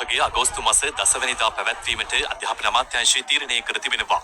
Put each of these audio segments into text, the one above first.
විභාගයේ අගෝස්තු මාස 10 වෙනිදා පැවැත්වීමට අධ්‍යාපන අමාත්‍යාංශය තීරණය කර තිබෙනවා.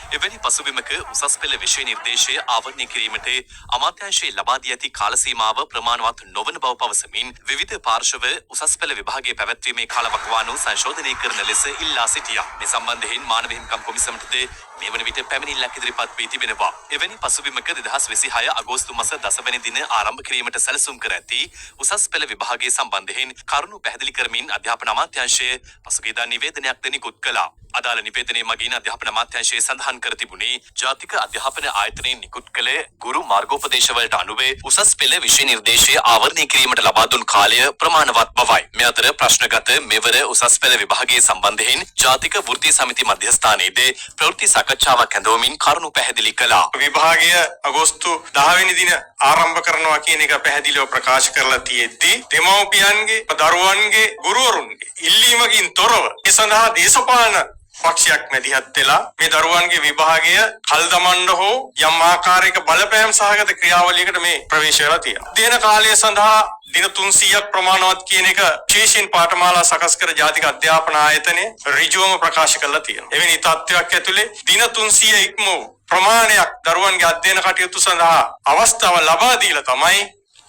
එවැනි පසුබිමක උසස් පෙළ විෂය නිර්දේශය ආවරණය කිරීමට අමාත්‍යාංශයේ ලබා දී ඇති කාල සීමාව ප්‍රමාණවත් නොවන බව පවසමින් විවිධ පාර්ශව උසස් පෙළ විභාගයේ පැවැත්වීමේ කාලවකවානු සංශෝධනය කරන ලෙස ඉල්ලා සිටියා. මේ සම්බන්ධයෙන් මානව හිමිකම් කොමිසමටද මේ වන විට පැමිණිල්ලක් ඉදිරිපත් වී තිබෙනවා. එවැනි පසුබිමක 2026 අගෝස්තු මාස 10 වෙනි දින ආරම්භ කිරීමට සැලසුම් කර ඇති උසස් පෙළ විභාගයේ සම්බන්ධයෙන් කරුණු පැහැදිලි කරමින් අධ්‍යාපන අමාත්‍යාංශය පසුගියදා නිවේදනයක් ද නිකුත් කළා. අදාළ නිවේදනයේ මගින් අධ්‍යාපන අමාත්‍යාංශය සඳහන් කර තිබුණේ ජාතික අධ්‍යාපන ආයතනයෙන් නිකුත් කළ ගුරු මාර්ගෝපදේශවලට අනුව උසස් පෙළ විෂය නිර්දේශය ආවරණය කිරීමට ලබා දුන් කාලය ප්‍රමාණවත් බවයි. මේ අතර ප්‍රශ්නගත මෙවර උසස් පෙළ විභාගයේ සම්බන්ධයෙන් ජාතික වෘත්තීය සමිති මධ්‍යස්ථානයේදී ප්‍රවෘත්ති සාකච්ඡාවක් ඇඳවමින් කරුණු පැහැදිලි කළා. විභාගය අගෝස්තු 10 වෙනි දින ආරම්භ කරනවා කියන එක පැහැදිලිව ප්‍රකාශ කරලා තියෙද්දී දෙමව්පියන්ගේ දරුවන්ගේ ගුරුවරුන්ගේ ඉල්ලීමකින් තොරව ඒ සඳහා දේශපාලන පක්ෂයක් මැදිහත් වෙලා මේ දරුවන්ගේ විභාගය කල් දමන්න හෝ යම් ආකාරයක බලපෑම් සහගත ක්‍රියාවලියකට මේ ප්‍රවේශ වෙලා තියෙනවා. දින කාලය සඳහා දින 300ක් ප්‍රමාණවත් කියන එක විශේෂයෙන් පාඨමාලා සකස් කර ජාතික අධ්‍යාපන ආයතනය ඍජුවම ප්‍රකාශ කරලා තියෙනවා. එවැනි තත්ත්වයක් ඇතුලේ දින 300 ඉක්ම වූ ප්‍රමාණයක් දරුවන්ගේ අධ්‍යයන කටයුතු සඳහා අවස්ථාව ලබා දීලා තමයි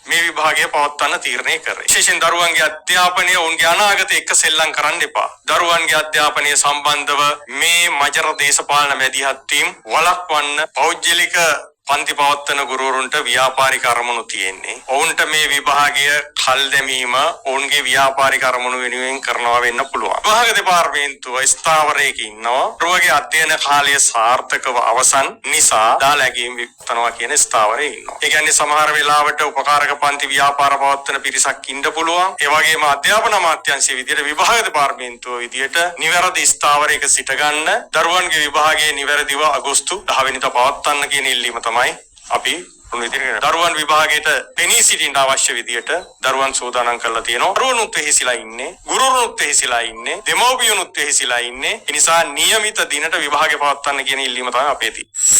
මේ විභාගය පවත්වන්න තීරණය කරේ. විශේෂයෙන් දරුවන්ගේ අධ්‍යාපනය ඔවුන්ගේ අනාගතය එක්ක සෙල්ලම් කරන්න එපා. දරුවන්ගේ අධ්‍යාපනය සම්බන්ධව මේ මජර දේශපාලන මැදිහත් වීම වළක්වන්න පෞද්ගලික පන්ති පවත්වන ගුරුවරුන්ට ව්‍යාපාරික අරමුණු තියෙන්නේ. ඔවුන්ට මේ විභාගය කල් දැමීම ඔවුන්ගේ ව්‍යාපාරික අරමුණු වෙනුවෙන් කරනවා වෙන්න පුළුවන්. විභාග දෙපාර්තමේන්තුව ස්ථාවරයක ඉන්නවා. දරුවගේ අධ්‍යයන කාලය සාර්ථකව අවසන් නිසා දාලැගීම් වික්තනවා කියන ස්ථාවරයේ ඉන්නවා. ඒ කියන්නේ සමහර වෙලාවට උපකාරක පන්ති ව්‍යාපාර පවත්වන පිරිසක් ඉන්න පුළුවන්. ඒ වගේම අධ්‍යාපන අමාත්‍යාංශයේ විදියට විභාග දෙපාර්තමේන්තුව විදියට නිවැරදි ස්ථාවරයක සිට ගන්න දරුවන්ගේ විභාගයේ නිවැරදිව අගෝස්තු 10 වෙනිදා පවත්වන්න කියන ඉල්ලීම තමයි අපි දරුවන් විභාගයට පෙනී සිටින්න අවශ්‍ය විදියට දරුවන් සූදානම් කරලා තියෙනවා. දරුවනුත් එහිසිලා ඉන්නේ, ගුරුවරුනුත් එහිසිලා ඉන්නේ, දෙමව්පියනුත් එහිසිලා ඉන්නේ. ඒ නිසා નિયમિત දිනට විභාගය පවත්වන්න කියන ඉල්ලීම තමයි අපේ තියෙන්නේ.